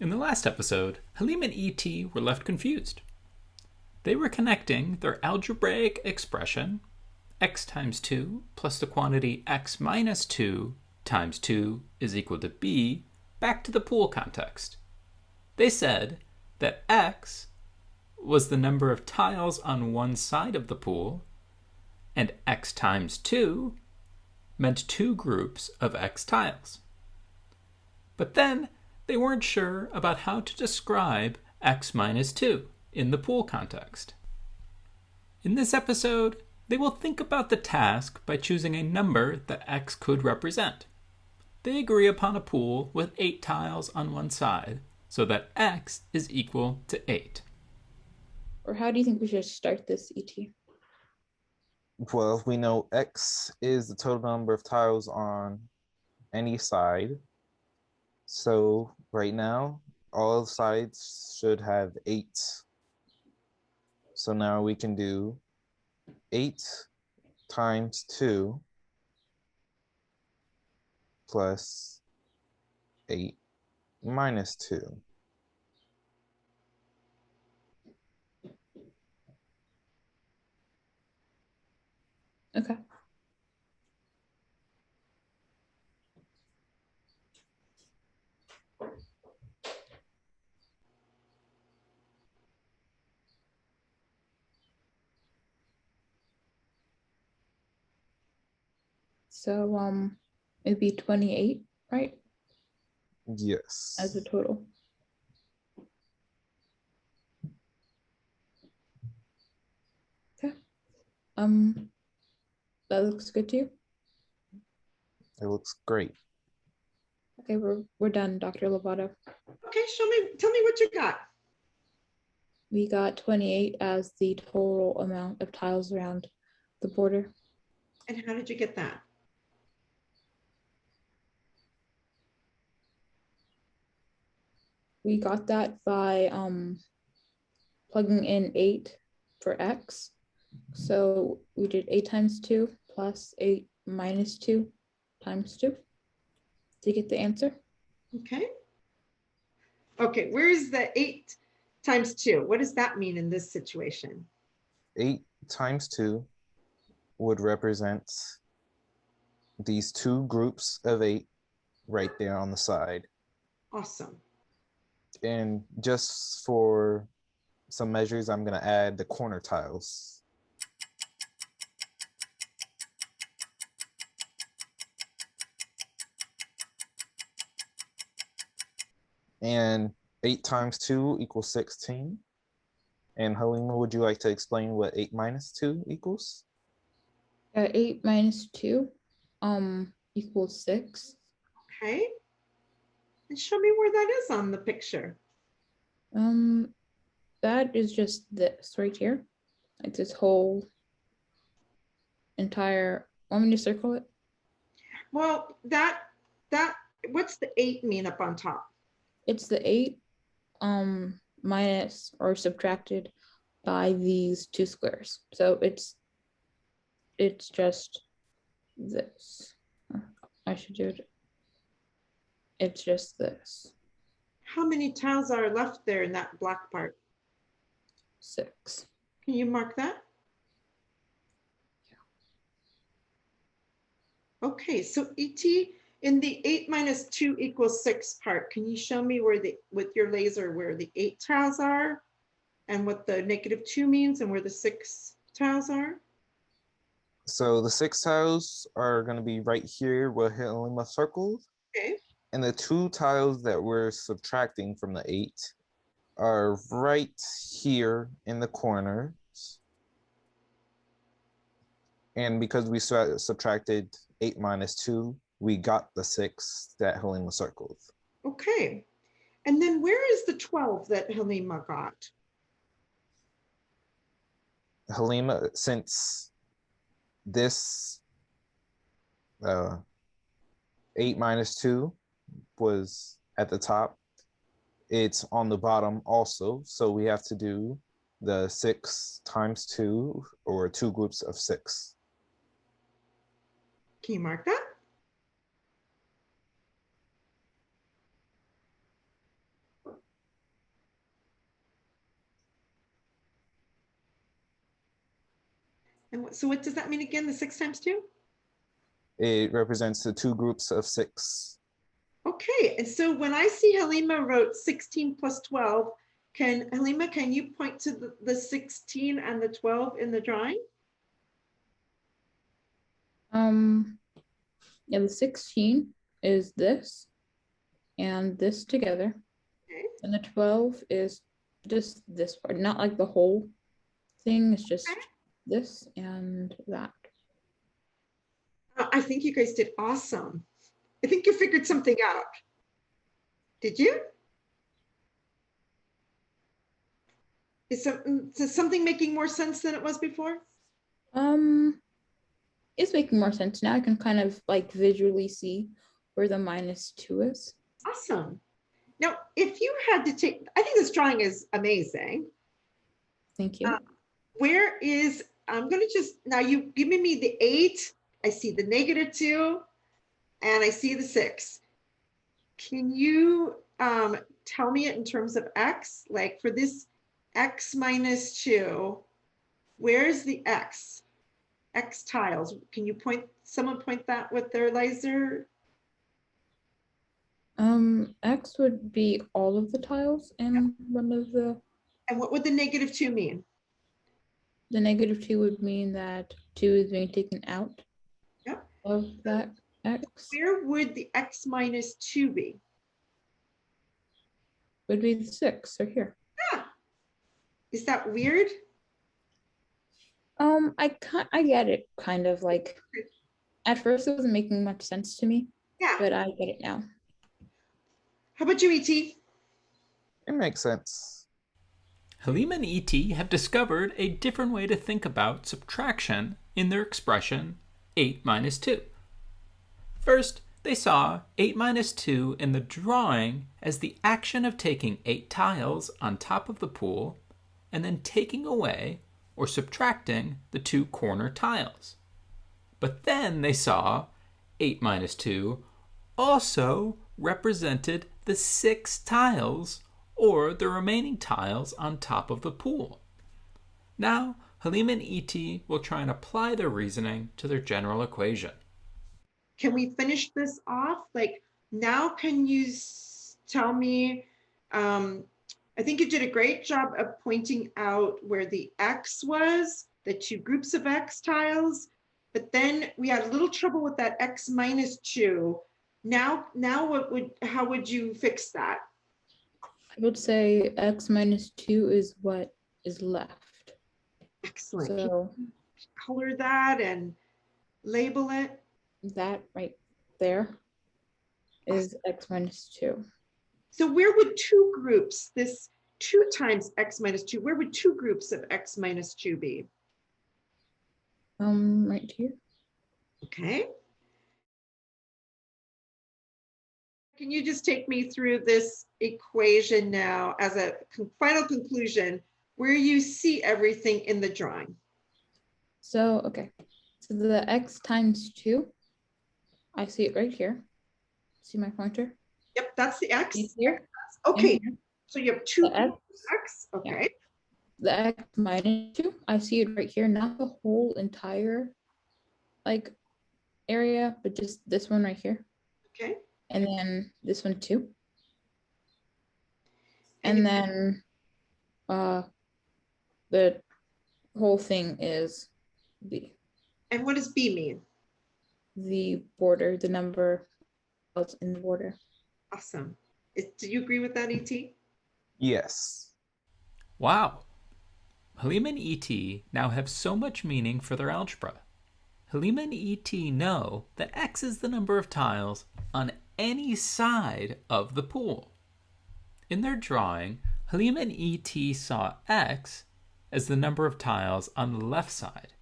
In the last episode, Haleemah and E.T. were left confused. They were connecting their algebraic expression, x times 2 plus the quantity x minus 2 times 2 is equal to b, back to the pool context. They said that x was the number of tiles on one side of the pool, and x times 2 meant two groups of x tiles. But then they weren't sure about how to describe x minus 2 in the pool context. In this episode, they will think about the task by choosing a number that x could represent. They agree upon a pool with 8 tiles on one side, so that x is equal to 8. Or how do you think we should start this, E.T.? Well, we know x is the total number of tiles on any side. So right now, all sides should have 8. So now we can do 8 times 2 plus 8 minus 2. Okay. So it'd be 28, right? Yes. As a total. Okay. That looks good to you? It looks great. Okay, we're done, Dr. Lovato. Okay, tell me what you got. We got 28 as the total amount of tiles around the border. And how did you get that? We got that by plugging in 8 for x. So we did 8 times 2 plus 8 minus 2 times 2 to get the answer. Okay. Okay, where is the 8 times 2? What does that mean in this situation? 8 times 2 would represent these two groups of 8 right there on the side. Awesome. And just for some measures, I'm going to add the corner tiles. And 8 times 2 equals 16. And Haleemah, would you like to explain what 8 minus 2 equals? 8 minus 2 equals 6. Okay. And show me where that is on the picture. That is just this right here. Like this whole entire, want me to circle it? Well, that what's the 8 mean up on top? It's the 8 minus or subtracted by these two squares. So it's just this. I should do it. It's just this. How many tiles are left there in that black part? 6. Can you mark that? Yeah. Okay, so E.T., in the 8 minus 2 equals 6 part, can you show me where with your laser, where the 8 tiles are and what the -2 means and where the 6 tiles are? So the 6 tiles are going to be right here where Haleemah circled. Okay. And the 2 tiles that we're subtracting from the 8 are right here in the corners. And because we subtracted 8 minus 2, we got the 6 that Haleemah circled. Okay. And then where is the 12 that Haleemah got? Haleemah, since this 8 minus 2 was at the top, it's on the bottom also. So we have to do the 6 times 2, or 2 groups of 6. Can you mark that? And so what does that mean again, the 6 times 2? It represents the two groups of 6. Okay, and so when I see Haleemah wrote 16 plus 12, Haleemah, can you point to the 16 and the 12 in the drawing? Yeah, the 16 is this and this together. Okay. And the 12 is just this part, not like the whole thing, it's just this and that. I think you guys did awesome. I think you figured something out. Did you? Is something making more sense than it was before? It's making more sense now. I can kind of like visually see where the -2 is. Awesome. Now, if you had to take, I think this drawing is amazing. Thank you. Where is, I'm going to just, now you giving me the 8, I see the -2, and I see the 6. Can you tell me it in terms of x? Like for this x minus 2, where's the x? X tiles. Can you someone point that with their laser? X would be all of the tiles in one of the. And what would the -2 mean? The -2 would mean that 2 is being taken out of that x. Where would the x minus 2 be? Would be the 6 or here. Yeah. Is that weird? I get it kind of like at first it wasn't making much sense to me. Yeah. But I get it now. How about you, E.T.? It makes sense. Haleemah and E.T. have discovered a different way to think about subtraction in their expression 8 minus 2. First, they saw 8 minus 2 in the drawing as the action of taking 8 tiles on top of the pool and then taking away or subtracting the 2 corner tiles. But then they saw 8 minus 2 also represented the 6 tiles or the remaining tiles on top of the pool. Now, Haleemah and E.T. will try and apply their reasoning to their general equation. Can we finish this off? Like, now can you tell me, I think you did a great job of pointing out where the X was, the 2 groups of X tiles, but then we had a little trouble with that X minus 2. Now how would you fix that? I would say x minus 2 is what is left. Excellent. So color that and label it. that right there is x minus 2. So where would 2 groups, this 2 times x minus 2, where would 2 groups of x minus 2 be? Right here. Okay. Can you just take me through this equation now as a final conclusion where you see everything in the drawing? So, okay. So the x times 2, I see it right here. See my pointer? Yep, that's the x. Here. Okay, so you have 2 The x. Okay. Yeah. The x minus 2, I see it right here, not the whole entire like area, but just this one right here. Okay. And then this one too. And then the whole thing is B. And what does B mean? The border, the number in the border. Awesome. Do you agree with that, E.T.? Yes. Wow. Haleemah and E.T. now have so much meaning for their algebra. Haleemah and E.T. know that x is the number of tiles on any side of the pool. In their drawing, Haleemah and E.T. saw x as the number of tiles on the left side,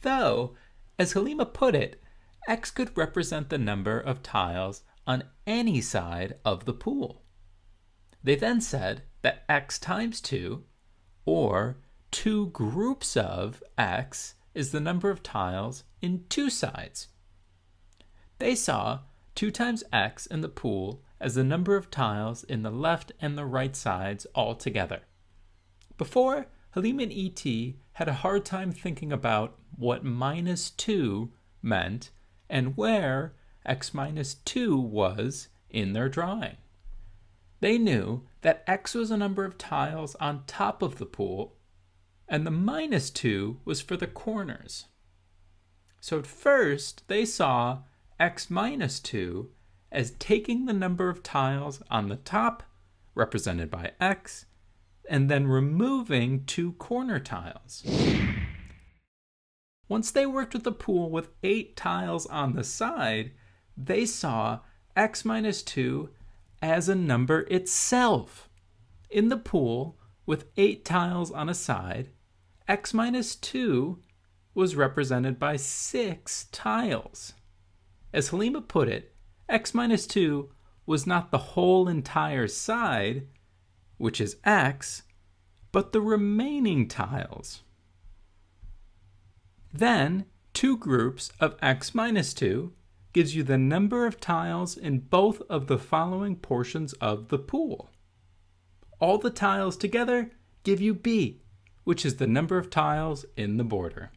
though, as Haleemah put it, x could represent the number of tiles on any side of the pool. They then said that x times 2, or 2 groups of x, is the number of tiles in 2 sides. They saw 2 times x in the pool as the number of tiles in the left and the right sides all together. Before, Haleemah and E.T. had a hard time thinking about what -2 meant and where x minus 2 was in their drawing. They knew that x was a number of tiles on top of the pool, and the -2 was for the corners. So at first, they saw x minus 2 as taking the number of tiles on the top, represented by x, and then removing 2 corner tiles. Once they worked with the pool with 8 tiles on the side, they saw x minus 2 as a number itself. In the pool, with 8 tiles on a side, x minus 2 was represented by 6 tiles. As Haleemah put it, x minus 2 was not the whole entire side, which is x, but the remaining tiles. Then, 2 groups of x minus 2 gives you the number of tiles in both of the following portions of the pool. All the tiles together give you b, which is the number of tiles in the border.